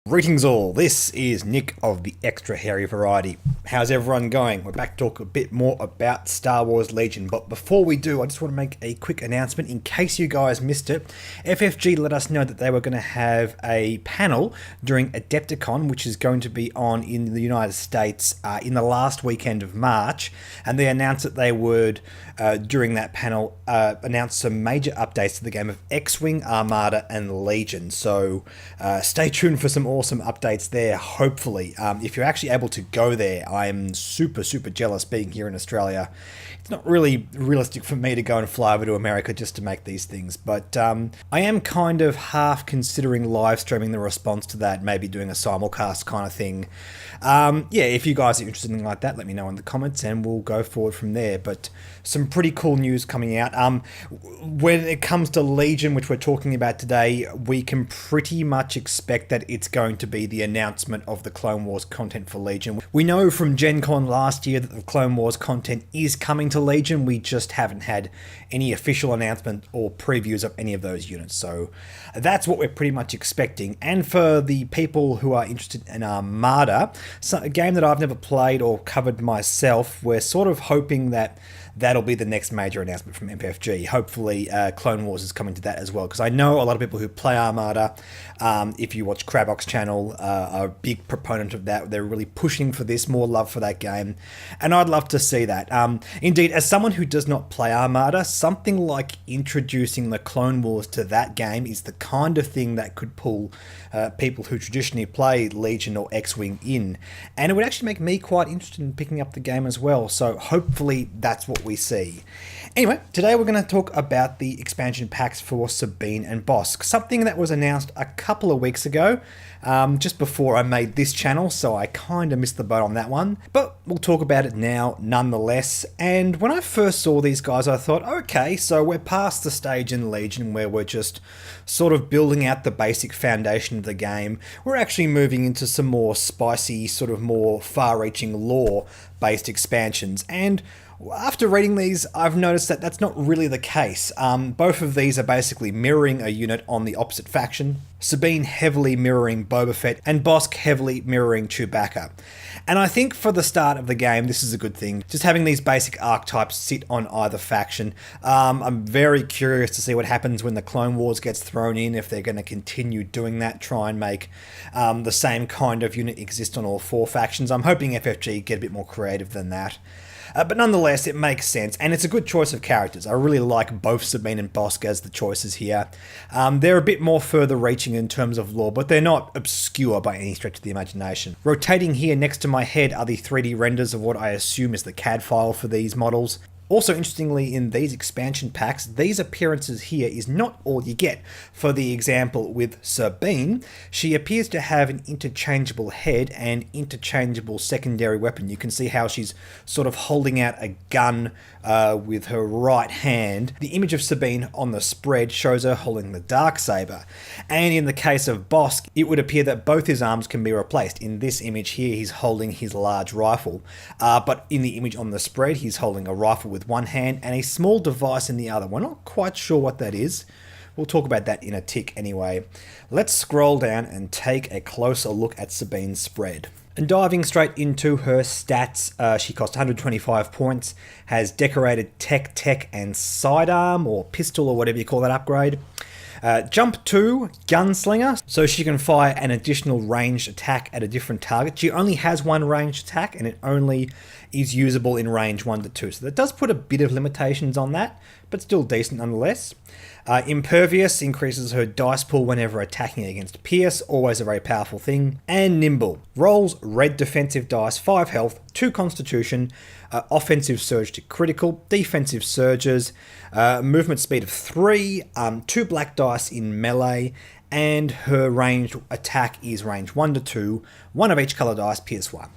Greetings all, this is Nick of the Extra Hairy Variety. How's everyone going? We're back to talk a bit more about Star Wars Legion, but before we do, I just want to make a quick announcement in case you guys missed it. FFG let us know that they were going to have a panel during Adepticon, which is going to be on in the United States in the last weekend of March, and they announced that they would, during that panel, announce some major updates to the game of X-Wing, Armada, and Legion. So stay tuned for some awesome updates there, hopefully. If you're actually able to go there, I'm super jealous being here in Australia. It's not really realistic for me to go and fly over to America just to make these things, but I am kind of half considering live streaming the response to that, maybe doing a simulcast kind of thing. Yeah, if you guys are interested in anything like that, let me know in the comments and we'll go forward from there. But some pretty cool news coming out. When it comes to Legion, which we're talking about today, we can pretty much expect that it's going to be the announcement of the Clone Wars content for Legion. We know from Gen Con last year that the Clone Wars content is coming to Legion. We just haven't had any official announcement or previews of any of those units. So that's what we're pretty much expecting. And for the people who are interested in Armada, a game that I've never played or covered myself, we're sort of hoping that that'll be the next major announcement from FFG. Hopefully Clone Wars is coming to that as well, because I know a lot of people who play Armada, if you watch Crabbox channel, are a big proponent of that. They're really pushing for this, more love for that game, and I'd love to see that. Indeed, as someone who does not play Armada, something like introducing the Clone Wars to that game is the kind of thing that could pull people who traditionally play Legion or X-Wing in, and it would actually make me quite interested in picking up the game as well. So hopefully that's what we see. Anyway, today we're going to talk about the expansion packs for SABINE and BOSSK, something that was announced a couple of weeks ago, just before I made this channel, so I kind of missed the boat on that one, but we'll talk about it now nonetheless. And when I first saw these guys, I thought, okay, so we're past the stage in Legion where we're just sort of building out the basic foundation of the game. We're actually moving into some more spicy, sort of more far-reaching lore-based expansions, and after reading these, I've noticed that that's not really the case. Both of these are basically mirroring a unit on the opposite faction. SABINE heavily mirroring Boba Fett, and BOSSK heavily mirroring Chewbacca. And I think for the start of the game, this is a good thing. Just having these basic archetypes sit on either faction. I'm very curious to see what happens when the Clone Wars gets thrown in, if they're going to continue doing that, try and make the same kind of unit exist on all four factions. I'm hoping FFG get a bit more creative than that. But nonetheless, it makes sense, and it's a good choice of characters. I really like both SABINE and BOSSK as the choices here. They're a bit more further reaching in terms of lore, but they're not obscure by any stretch of the imagination. Rotating here next to my head are the 3D renders of what I assume is the CAD file for these models. Also, interestingly, in these expansion packs, these appearances here is not all you get. For the example with SABINE, she appears to have an interchangeable head and interchangeable secondary weapon. You can see how she's sort of holding out a gun with her right hand. The image of SABINE on the spread shows her holding the Darksaber. And in the case of BOSSK, it would appear that both his arms can be replaced. In this image here, he's holding his large rifle. But in the image on the spread, he's holding a rifle with one hand and a small device in the other. We're not quite sure what that is. We'll talk about that in a tick anyway. Let's scroll down and take a closer look at SABINE's spread. And diving straight into her stats, she cost 125 points, has decorated tech, and sidearm, or pistol, or whatever you call that upgrade. Jump 2, Gunslinger, so she can fire an additional ranged attack at a different target. She only has one ranged attack, and it only is usable in range 1 to 2, so that does put a bit of limitations on that, but still decent nonetheless. Impervious increases her dice pool whenever attacking against Pierce, always a very powerful thing. And Nimble rolls red defensive dice, 5 health, 2 constitution, offensive surge to critical, defensive surges, movement speed of 3, 2 black dice in melee, and her ranged attack is range 1 to 2, 1 of each color dice, Pierce 1.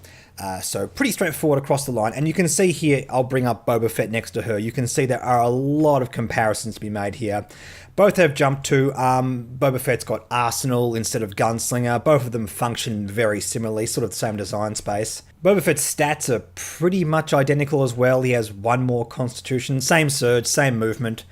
So pretty straightforward across the line, and you can see here, I'll bring up Boba Fett next to her, you can see there are a lot of comparisons to be made here. Both have Jump 2, Boba Fett's got Arsenal instead of Gunslinger, both of them function very similarly, sort of the same design space. Boba Fett's stats are pretty much identical as well, he has 1 more constitution, same surge, same movement.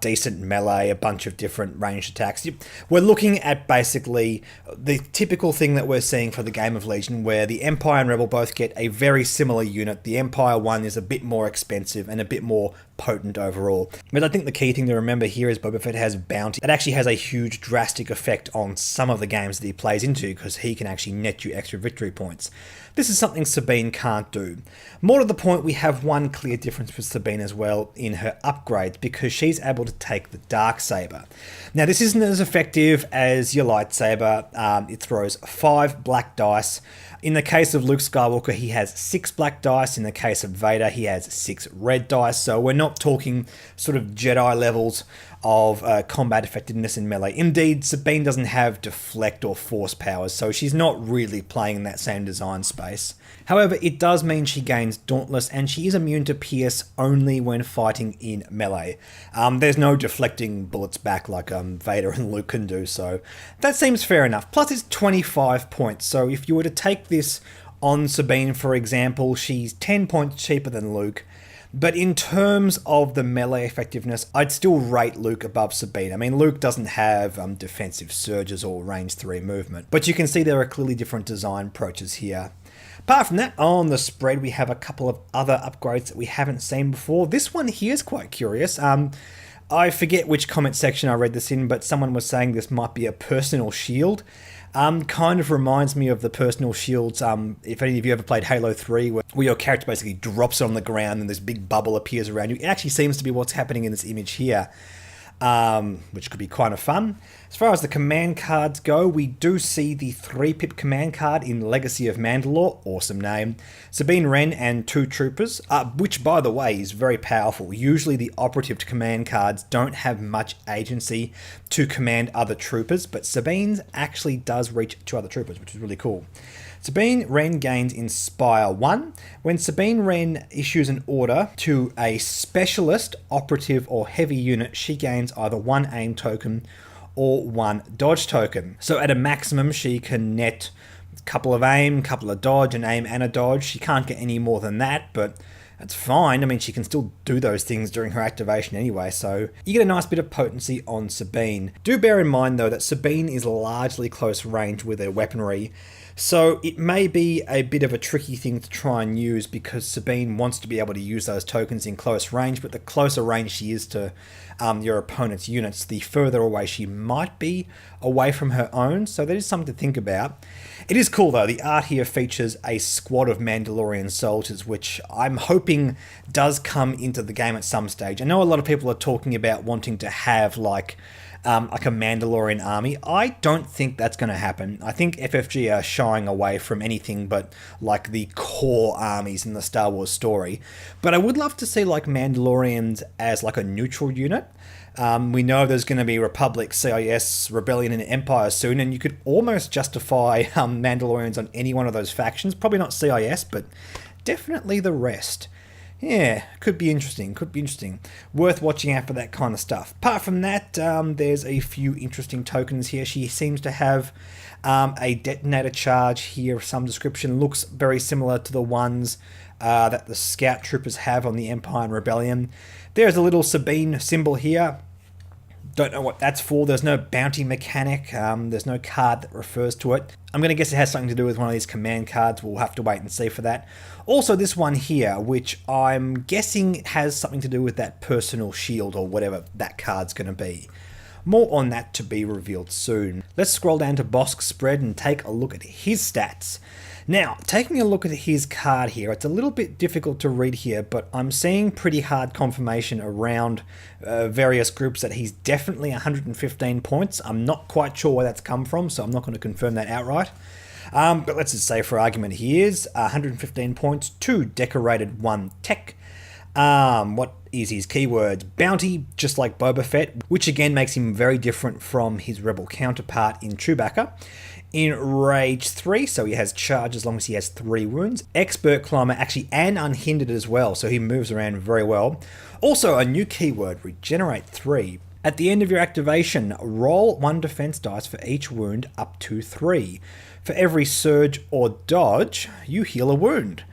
decent melee, a bunch of different ranged attacks. We're looking at basically the typical thing that we're seeing for the game of Legion, where the Empire and Rebel both get a very similar unit. The Empire one is a bit more expensive and a bit more potent overall. But I think the key thing to remember here is Boba Fett has bounty. It actually has a huge drastic effect on some of the games that he plays into, because he can actually net you extra victory points. This is something Sabine can't do. More to the point, we have one clear difference with Sabine as well in her upgrades, because she's able to take the Darksaber. Now this isn't as effective as your lightsaber. It throws 5 black dice. In the case of Luke Skywalker, he has 6 black dice. In the case of Vader, he has 6 red dice. So we're not talking sort of Jedi levels of combat effectiveness in melee. Indeed, Sabine doesn't have deflect or force powers, so she's not really playing in that same design space. However, it does mean she gains Dauntless, and she is immune to pierce only when fighting in melee. There's no deflecting bullets back like Vader and Luke can do, so that seems fair enough. Plus it's 25 points, so if you were to take this on Sabine, for example, she's 10 points cheaper than Luke. But in terms of the melee effectiveness, I'd still rate Luke above Sabine. I mean, Luke doesn't have defensive surges or range 3 movement, but you can see there are clearly different design approaches here. Apart from that, on the spread, we have a couple of other upgrades that we haven't seen before. This one here is quite curious. I forget which comment section I read this in, but someone was saying this might be a personal shield. Kind of reminds me of the personal shields, if any of you ever played Halo 3, where your character basically drops on the ground and this big bubble appears around you. It actually seems to be what's happening in this image here, which could be kind of fun. As far as the command cards go, we do see the 3-pip command card in Legacy of Mandalore, awesome name, Sabine Wren and 2 troopers, which by the way is very powerful. Usually the operative command cards don't have much agency to command other troopers, but Sabine's actually does reach to other troopers, which is really cool. Sabine Wren gains Inspire 1. When Sabine Wren issues an order to a specialist, operative or heavy unit, she gains either 1 aim token or 1 dodge token. So at a maximum, she can net a couple of aim, couple of dodge, an aim and a dodge. She can't get any more than that, but that's fine. I mean, she can still do those things during her activation anyway, so you get a nice bit of potency on Sabine. Do bear in mind, though, that Sabine is largely close range with her weaponry, so it may be a bit of a tricky thing to try and use, because Sabine wants to be able to use those tokens in close range, but the closer range she is to your opponent's units, the further away she might be away from her own, so that is something to think about. It is cool though, the art here features a squad of Mandalorian soldiers, which I'm hoping does come into the game at some stage. I know a lot of people are talking about wanting to have like a Mandalorian army. I don't think that's going to happen. I think FFG are shying away from anything but like the core armies in the Star Wars story. But I would love to see like Mandalorians as like a neutral unit. We know there's going to be Republic, CIS, Rebellion, and Empire soon, and you could almost justify Mandalorians on any one of those factions. Probably not CIS, but definitely the rest. Yeah, could be interesting, Worth watching out for that kind of stuff. Apart from that, there's a few interesting tokens here. She seems to have a detonator charge here of some description. Looks very similar to the ones that the Scout Troopers have on the Empire and Rebellion. There's a little Sabine symbol here. Don't know what that's for. There's no bounty mechanic. There's no card that refers to it. I'm going to guess it has something to do with one of these command cards. We'll have to wait and see for that. Also, this one here, which I'm guessing has something to do with that personal shield or whatever that card's going to be. More on that to be revealed soon. Let's scroll down to BOSSK spread and take a look at his stats. Now, taking a look at his card here, it's a little bit difficult to read here, but I'm seeing pretty hard confirmation around various groups that he's definitely 115 points. I'm not quite sure where that's come from, so I'm not going to confirm that outright. But let's just say for argument he is 115 points, 2 decorated, 1 tech. What is his keywords? Bounty, just like Boba Fett, which again makes him very different from his rebel counterpart in Chewbacca. In Rage 3, so he has charge as long as he has 3 wounds. Expert Climber, actually, and Unhindered as well, so he moves around very well. Also, a new keyword, Regenerate 3. At the end of your activation, roll 1 defense dice for each wound up to 3. For every surge or dodge, you heal a wound.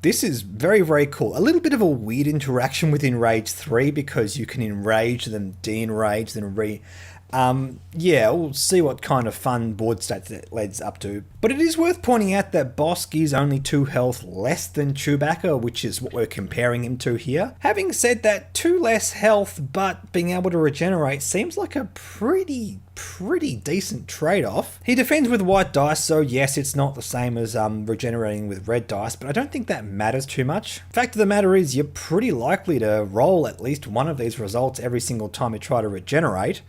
This is very, very cool. A little bit of a weird interaction with Enrage 3 because you can enrage, then de-enrage, then yeah, we'll see what kind of fun board stats it leads up to. But it is worth pointing out that BOSSK is only 2 health less than Chewbacca, which is what we're comparing him to here. Having said that, 2 less health but being able to regenerate seems like a pretty decent trade-off. He defends with white dice, so yes, it's not the same as regenerating with red dice, but I don't think that matters too much. Fact of the matter is, you're pretty likely to roll at least one of these results every single time you try to regenerate.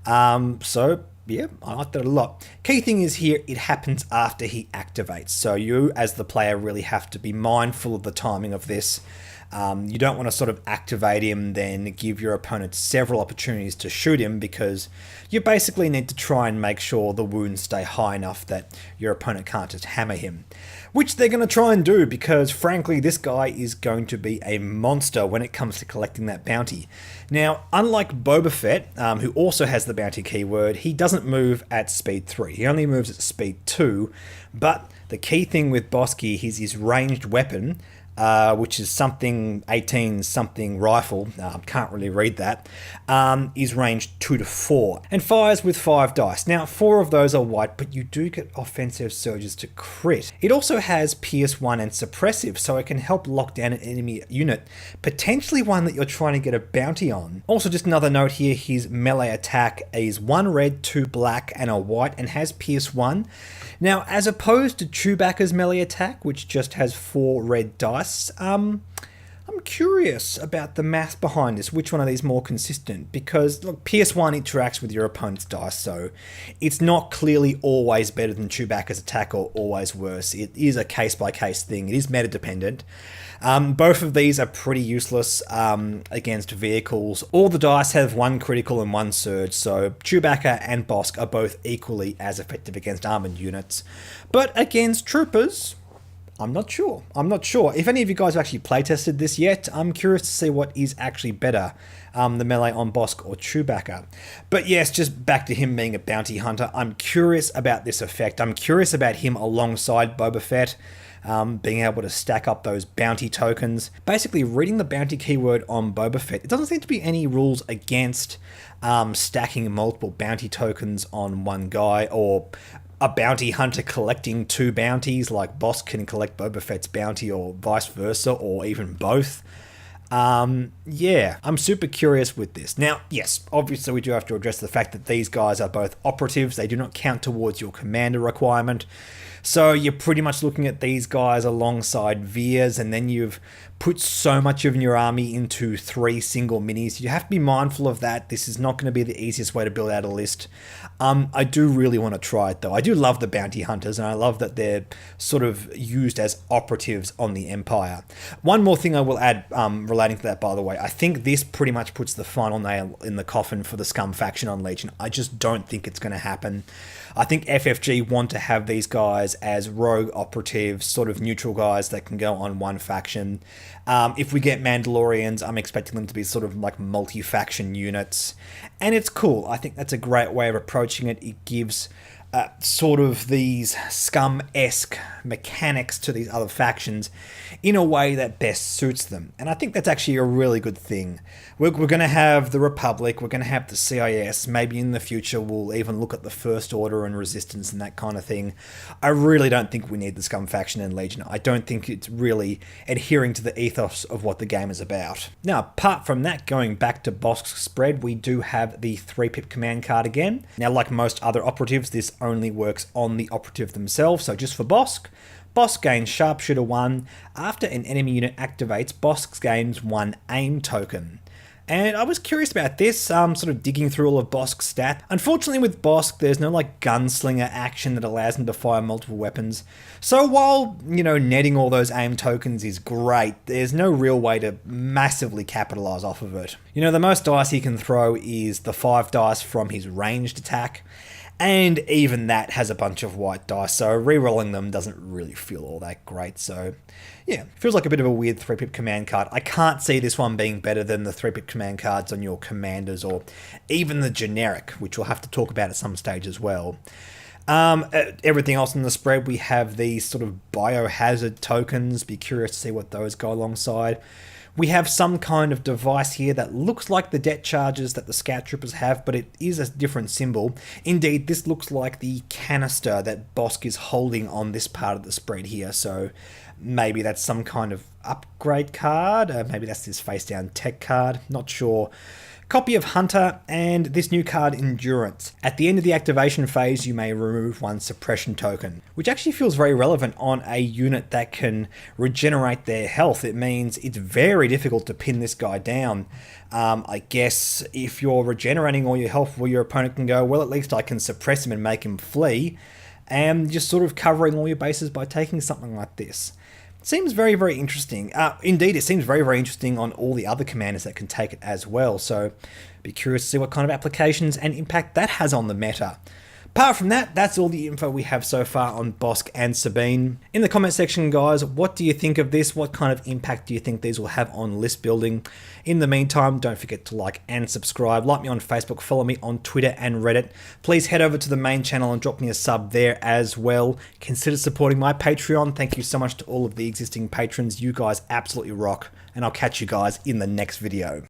So yeah, I like that a lot. Key thing is here, it happens after he activates. So you as the player really have to be mindful of the timing of this. You don't want to sort of activate him, then give your opponent several opportunities to shoot him, because you basically need to try and make sure the wounds stay high enough that your opponent can't just hammer him. Which they're going to try and do, because frankly this guy is going to be a monster when it comes to collecting that bounty. Now, unlike Boba Fett, who also has the bounty keyword, he doesn't move at speed 3. He only moves at speed 2, but the key thing with BOSSK is his ranged weapon, which is something 18 something rifle, can't really read that, is ranged 2 to 4 and fires with 5 dice. Now 4 of those are white, but you do get offensive surges to crit. It also has Pierce 1 and suppressive, so it can help lock down an enemy unit, potentially one that you're trying to get a bounty on. Also, just another note here, his melee attack is 1 red, 2 black and a white, and has Pierce 1. Now, as opposed to Chewbacca's melee attack, which just has 4 red dice, I'm curious about the math behind this, which one of these more consistent, because look, PS1 interacts with your opponent's dice, so it's not clearly always better than Chewbacca's attack or always worse. It is a case-by-case thing. It is meta-dependent. Both of these are pretty useless against vehicles. All the dice have 1 critical and 1 surge, so Chewbacca and BOSSK are both equally as effective against armored units. But against troopers, I'm not sure. If any of you guys have actually playtested this yet, I'm curious to see what is actually better, the melee on BOSSK or Chewbacca. But yes, just back to him being a bounty hunter, I'm curious about this effect. I'm curious about him alongside Boba Fett, being able to stack up those bounty tokens. Basically, reading the bounty keyword on Boba Fett, it doesn't seem to be any rules against stacking multiple bounty tokens on one guy, or a bounty hunter collecting 2 bounties, like BOSSK can collect Boba Fett's bounty, or vice versa, or even both. Yeah, I'm super curious with this. Now, yes, obviously we do have to address the fact that these guys are both operatives. They do not count towards your commander requirement. So you're pretty much looking at these guys alongside Veers, and then you've put so much of your army into 3 single minis. You have to be mindful of that. This is not going to be the easiest way to build out a list. I do really want to try it though. I do love the bounty hunters, and I love that they're sort of used as operatives on the Empire. One more thing I will add relating to that, by the way. I think this pretty much puts the final nail in the coffin for the Scum faction on Legion. I just don't think it's going to happen. I think FFG want to have these guys as rogue operatives, sort of neutral guys that can go on one faction. If we get Mandalorians, I'm expecting them to be sort of like multi-faction units. And it's cool. I think that's a great way of approaching it. It gives sort of these Scum-esque mechanics to these other factions in a way that best suits them. And I think that's actually a really good thing. We're going to have the Republic, we're going to have the CIS, maybe in the future we'll even look at the First Order and Resistance and that kind of thing. I really don't think we need the Scum faction in Legion. I don't think it's really adhering to the ethos of what the game is about. Now, apart from that, going back to BOSSK spread, we do have the 3-pip command card again. Now, like most other operatives, this only works on the operative themselves, so just for BOSSK. BOSSK gains Sharpshooter 1. After an enemy unit activates, BOSSK gains 1 aim token. And I was curious about this, sort of digging through all of BOSSK's stats. Unfortunately with BOSSK, there's no like gunslinger action that allows him to fire multiple weapons. So while, netting all those aim tokens is great, there's no real way to massively capitalize off of it. The most dice he can throw is the 5 dice from his ranged attack. And even that has a bunch of white dice, so rerolling them doesn't really feel all that great. So yeah, feels like a bit of a weird 3-pip command card. I can't see this one being better than the 3-pip command cards on your commanders, or even the generic, which we'll have to talk about at some stage as well. Everything else in the spread, we have these sort of biohazard tokens. Be curious to see what those go alongside. We have some kind of device here that looks like the debt charges that the Scout Troopers have, but it is a different symbol. Indeed, this looks like the canister that BOSSK is holding on this part of the spread here, so maybe that's some kind of upgrade card. Maybe that's this face down tech card, not sure. Copy of Hunter, and this new card, Endurance. At the end of the activation phase, you may remove one suppression token, which actually feels very relevant on a unit that can regenerate their health. It means it's very difficult to pin this guy down. I guess if you're regenerating all your health, well, your opponent can go, well, at least I can suppress him and make him flee, and just sort of covering all your bases by taking something like this. Seems very, very interesting. Indeed, it seems very, very interesting on all the other commanders that can take it as well. So be curious to see what kind of applications and impact that has on the meta. Apart from that, that's all the info we have so far on BOSSK and SABINE. In the comment section, guys, what do you think of this? What kind of impact do you think these will have on list building? In the meantime, don't forget to like and subscribe. Like me on Facebook, follow me on Twitter and Reddit. Please head over to the main channel and drop me a sub there as well. Consider supporting my Patreon. Thank you so much to all of the existing patrons. You guys absolutely rock. And I'll catch you guys in the next video.